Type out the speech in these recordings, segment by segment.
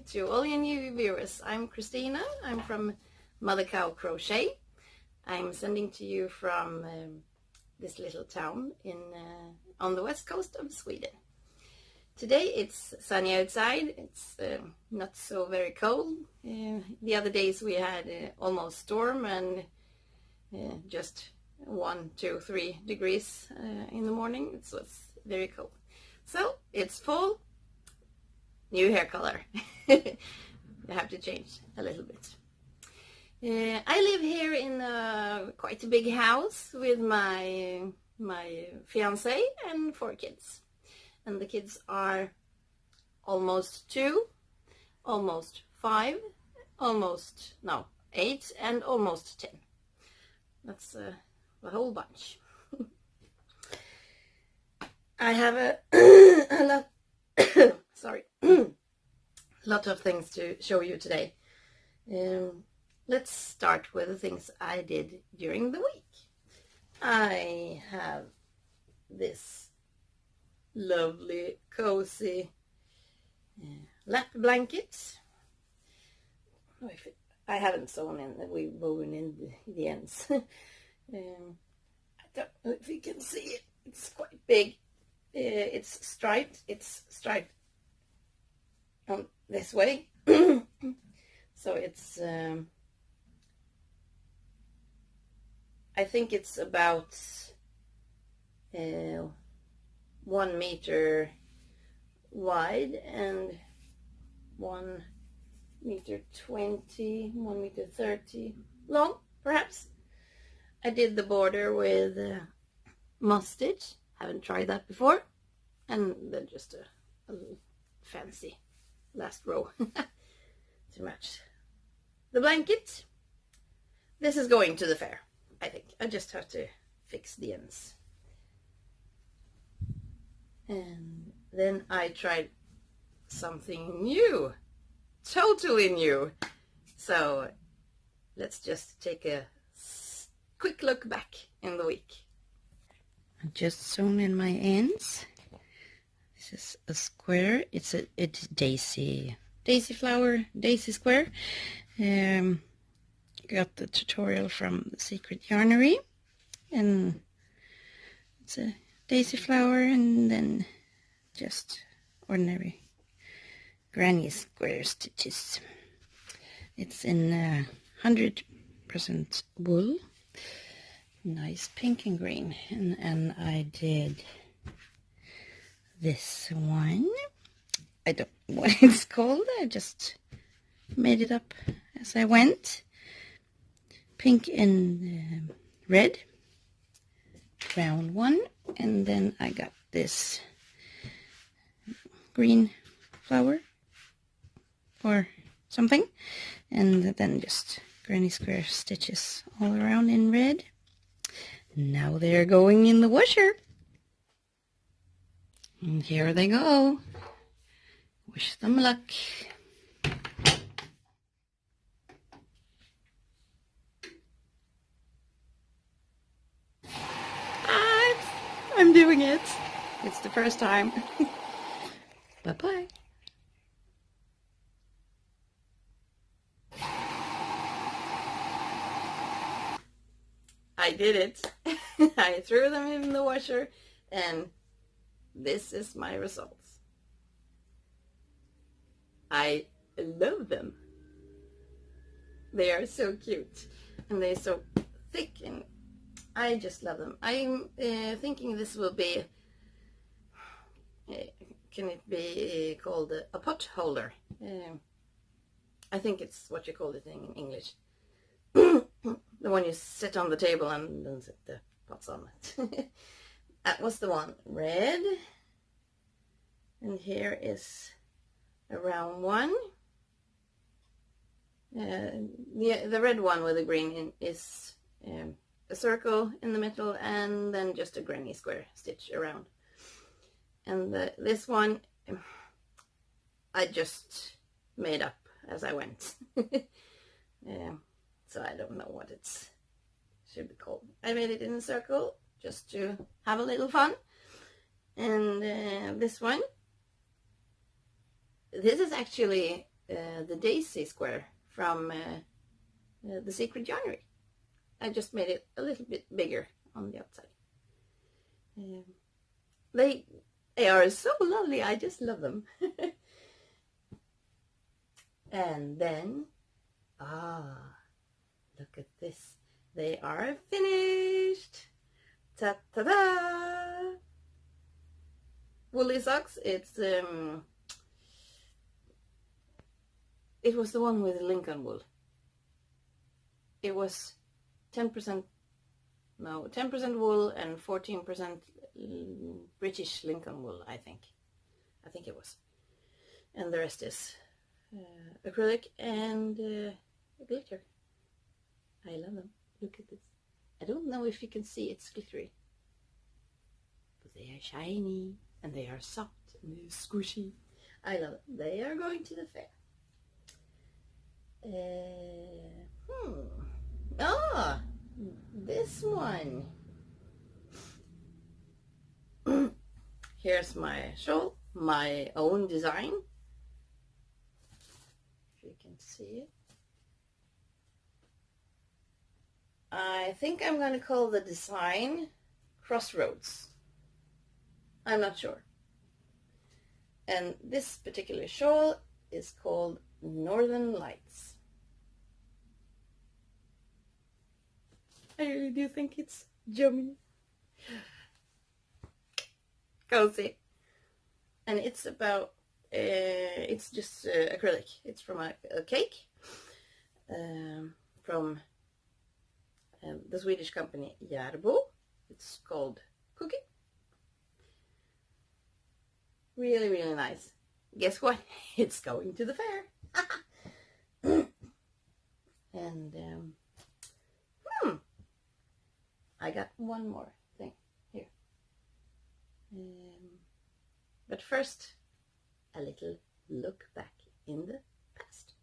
to all you new viewers. I'm Christina. I'm from Mother Cow Crochet. I'm sending to you from this little town on the west coast of Sweden. Today it's sunny outside. It's not so very cold. The other days we had almost storm and just 1, 2, 3 degrees in the morning. It was very cold. So it's fall. New hair color. I have to change a little bit. I live here in quite a big house with my fiancé and 4 kids. And the kids are almost 2, almost 5, 8, and almost 10. That's a whole bunch. I have a lot sorry, lot of things to show you today. Let's start with the things I did during the week. I have this lovely, cozy lap blanket. I haven't sewn in, we've woven in the ends. I don't know if you can see it. It's quite big. It's striped on this way. So it's I think it's about 1 meter wide and 1 meter 20, 1 meter 30 long, perhaps. I did the border with moss stitch. Haven't tried that before. And then just a fancy last row to match the blanket. This is going to the fair, I think. I just have to fix the ends. And then I tried something new, totally new. So let's just take a quick look back in the week. I've just sewn in my ends. This is a square. It's daisy flower, daisy square. Got the tutorial from the Secret Yarnery, and it's a daisy flower, and then just ordinary granny square stitches. It's in 100% wool, nice pink and green, and I did this one. I don't know what it's called. I just made it up as I went. Pink and red, round one, and then I got this green flower or something, and then just granny square stitches all around in red. Now they're going in the washer, and here they go. Wish them luck. I'm doing it. It's the first time. Bye-bye. I did it. I threw them in the washer, and this is my results. I love them. They are so cute, and they're so thick, and I just love them. I'm thinking this will be, can it be called a pot holder? I think it's what you call it in English. The one you sit on the table and then set the pots on it. That was the one. Red. And here is a round one. The red one with the green is a circle in the middle, and then just a granny square stitch around. And this one I just made up as I went. So I don't know what it should be called. I made it in a circle just to have a little fun. And this one, this is actually the daisy square from the Secret Yarnery. I just made it a little bit bigger on the outside. They are so lovely. I just love them. And then, look at this. They are finished. Ta-ta-da! Woolly socks. It was the one with Lincoln wool. It was 10% wool and 14% British Lincoln wool, I think. I think it was. And the rest is acrylic and glitter. I love them. Look at this. I don't know if you can see it's glittery, but they are shiny and they are soft and they're squishy. I love them. They are going to the fair. This one. Here's my shawl, my own design. If you can see it. I think I'm going to call the design Crossroads. I'm not sure. And this particular shawl is called Northern Lights. I really do think it's yummy. Cozy. And it's about, it's just acrylic. It's from a cake from the Swedish company Järbo. It's called Cookie. Really, really nice. Guess what? It's going to the fair. And I got one more thing here. But first, a little look back in the past.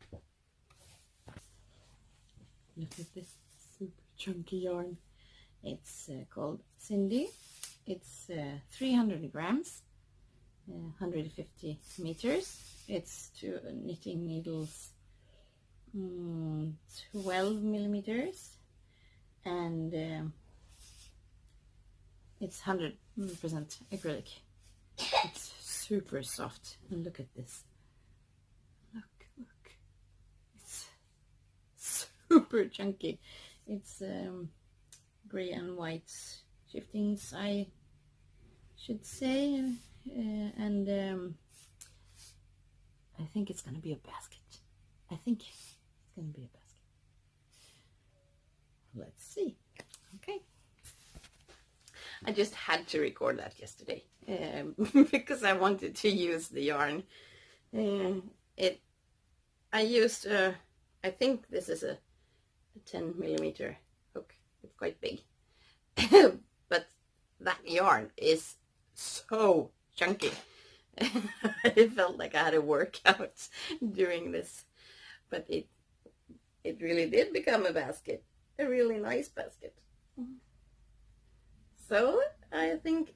Look at this super chunky yarn. It's called Cindy. It's 300 grams, 150 meters. It's 2 knitting needles, 12 millimeters, and it's 100% acrylic. It's super soft. And look at this. Look. It's super chunky. It's gray and white shiftings, I should say. And I think it's going to be a basket. I think it's going to be a basket. Let's see. Okay. I just had to record that yesterday because I wanted to use the yarn. I used, I think this is a 10 millimeter hook. It's quite big. But that yarn is so chunky. I felt like I had a workout doing this. But it really did become a basket. A really nice basket. So I think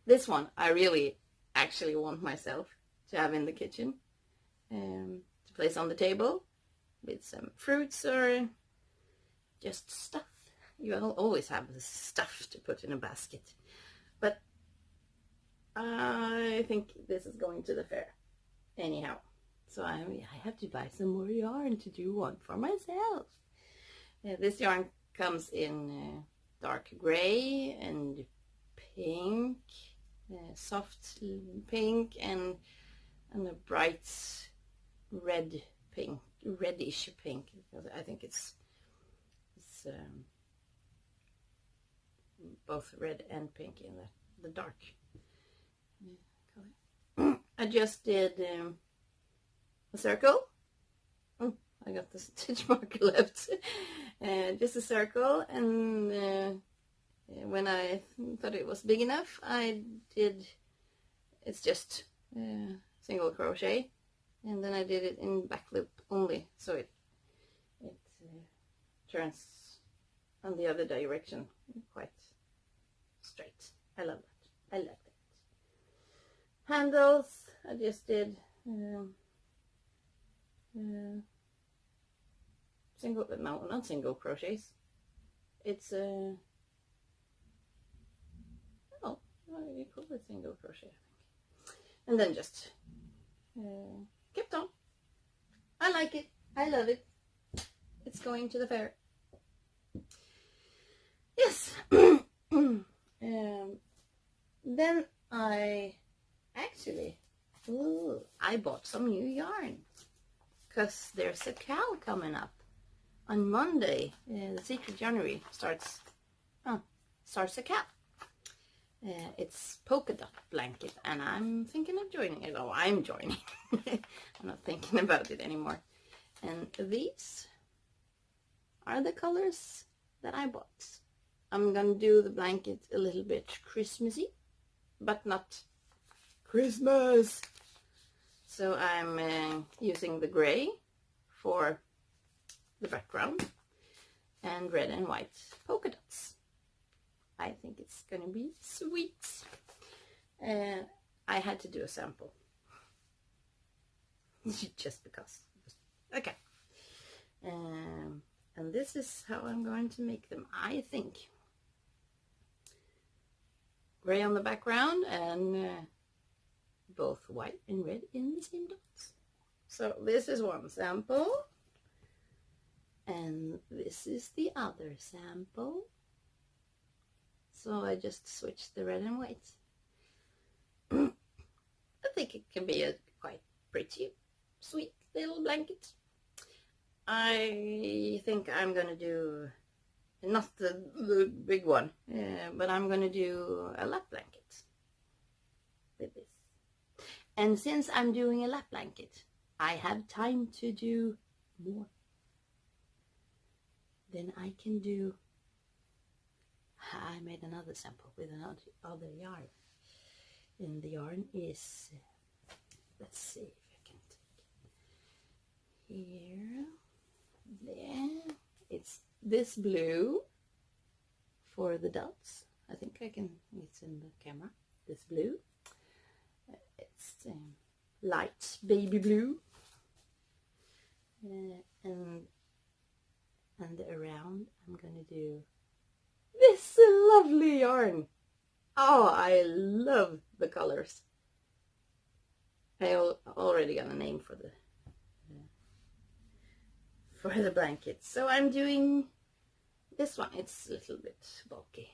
this one I really actually want myself to have in the kitchen, to place on the table with some fruits or just stuff. You always have the stuff to put in a basket, but I think this is going to the fair anyhow. So I have to buy some more yarn to do one for myself. This yarn comes in dark gray and pink, soft pink, and a bright red pink, reddish pink. I think it's both red and pink in the dark color. I just did a circle. Oh, I got the stitch marker left. Just a circle, and when I thought it was big enough, it's just single crochet, and then I did it in back loop only, so it turns on the other direction quite straight. I love that. I like that. Handles, I just did single, no, not single crochets. It's oh, you call it single crochet, I think. And then just kept on. I like it. I love it. It's going to the fair. Yes. Then I actually, I bought some new yarn because there's a cow coming up on Monday. The Secret January starts a cow. It's polka dot blanket, and I'm thinking of joining it. Oh, I'm joining. I'm not thinking about it anymore. And these are the colors that I bought. I'm gonna do the blanket a little bit Christmassy, but not Christmas. So I'm using the gray for the background and red and white polka dots. I think it's gonna be sweet. I had to do a sample just because. Okay. And this is how I'm going to make them, I think. Gray on the background and both white and red in the same dots. So this is one sample. And this is the other sample. So I just switched the red and white. I think it can be a quite pretty, sweet little blanket. I think I'm gonna do, not the big one, but I'm gonna do a lap blanket with this. And since I'm doing a lap blanket, I have time to do more. Then I can do, I made another sample with another yarn. And the yarn is, let's see if I can take it here. There, it's this blue for the dots. I think I can, it's in the camera, this blue. It's light baby blue. And around I'm gonna do this lovely yarn. Oh, I love the colors. I already got a name for the blanket. So I'm doing this one. It's a little bit bulky,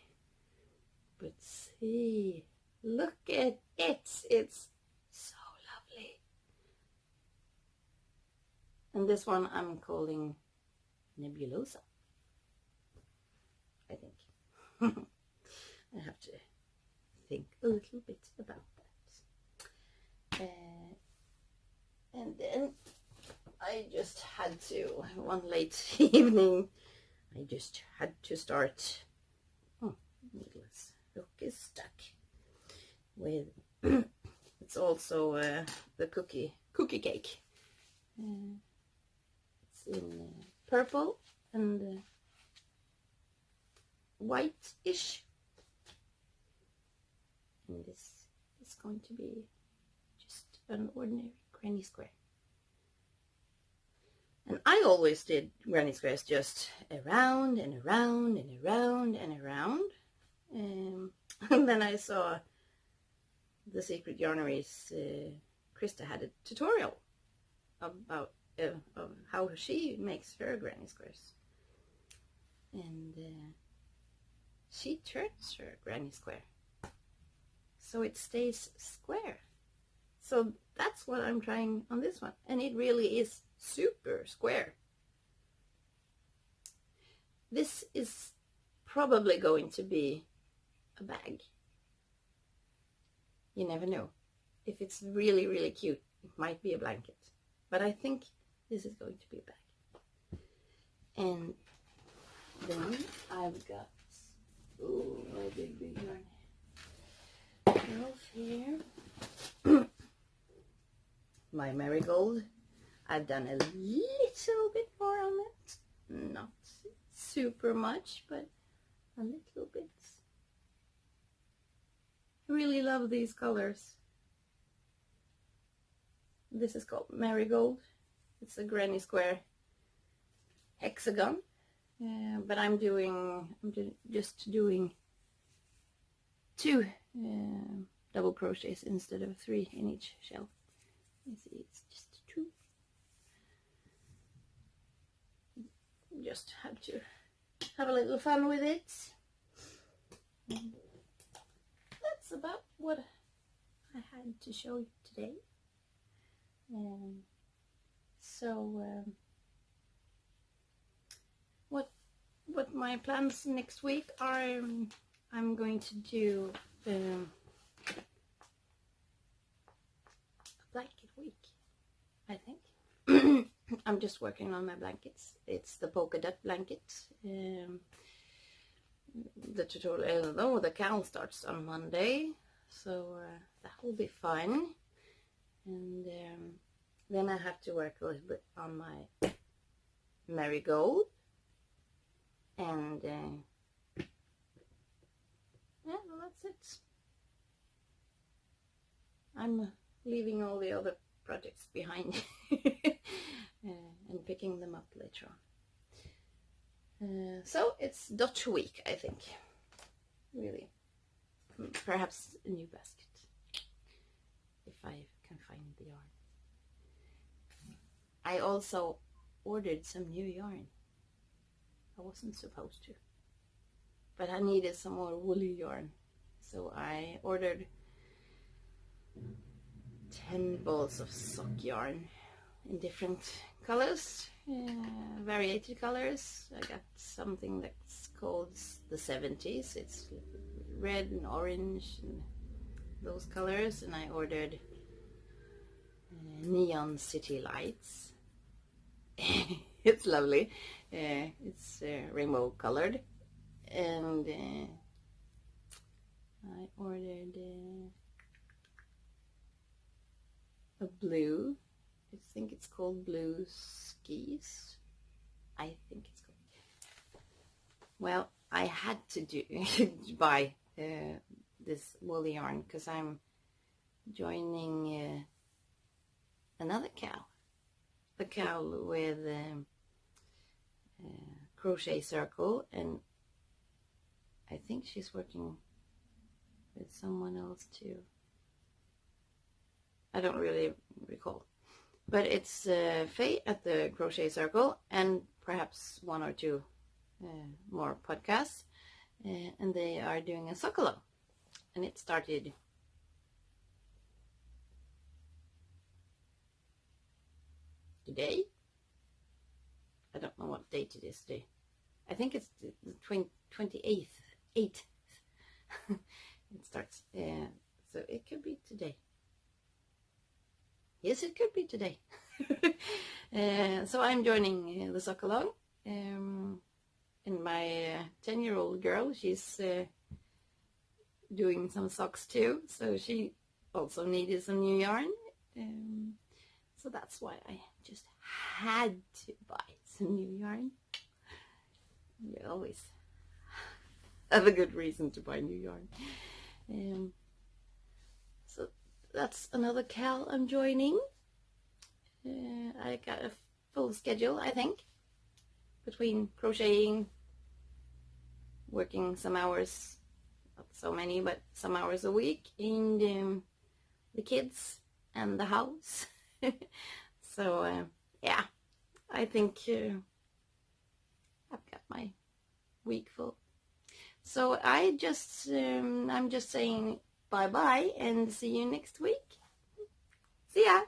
but see, look at it. It's so lovely. And this one I'm calling Nebulosa, I think. I have to think a little bit about that. And then I just had to, one late evening, I just had to start, needless hook is stuck, with, it's also the cookie cake. It's in purple and white-ish. And this is going to be just an ordinary granny square. And I always did granny squares just around and around and around and around. And then I saw the Secret Yarneries, Krista had a tutorial about of how she makes her granny squares. And she turns her granny square so it stays square. So that's what I'm trying on this one, and it really is super square. This is probably going to be a bag. You never know. If it's really, really cute, it might be a blanket. But I think this is going to be a bag. And then I've got, oh, my big yarn here. My marigold. I've done a little bit more on it. Not super much, but a little bit. I really love these colors. This is called Marigold. It's a granny square hexagon, but I'm just doing 2 double crochets instead of 3 in each shell. You see, it's just 2. Just have to have a little fun with it. That's about what I had to show you today. What my plans next week are, I'm going to do a blanket week, I think. I'm just working on my blankets. It's the polka dot blanket. The tutorial, though, the cow starts on Monday, so that will be fun. And then I have to work a little bit on my marigold. And yeah, well, that's it. I'm leaving all the other projects behind and picking them up later on. So it's Dutch week, I think. Really. Perhaps a new basket, if I can find the yarn. I also ordered some new yarn. I wasn't supposed to, but I needed some more woolly yarn, so I ordered 10 balls of sock yarn in different colors, variated colors. I got something that's called the 70s. It's red and orange and those colors, and I ordered neon city lights. It's lovely. It's rainbow colored, and I ordered a blue. I think it's called blue skis. I think it's called. Well, I had to buy this woolly yarn because I'm joining another cow. The cow with crochet circle, and I think she's working with someone else too. I don't really recall, but it's Faye at the crochet circle, and perhaps 1 or 2 more podcasts, and they are doing a sock-along, and it started today. I don't know what date it is today. I think it's the 28th. It starts. So it could be today. Yes, it could be today. So I'm joining the sock along. And my 10-year-old girl, she's doing some socks too. So she also needed some new yarn. So that's why I just had to buy some new yarn. You always have a good reason to buy new yarn. So that's another cow I'm joining. I got a full schedule, I think, between crocheting, working some hours, not so many, but some hours a week, and the kids and the house. So yeah, I think I've got my week full. So I'm just saying bye bye and see you next week. See ya.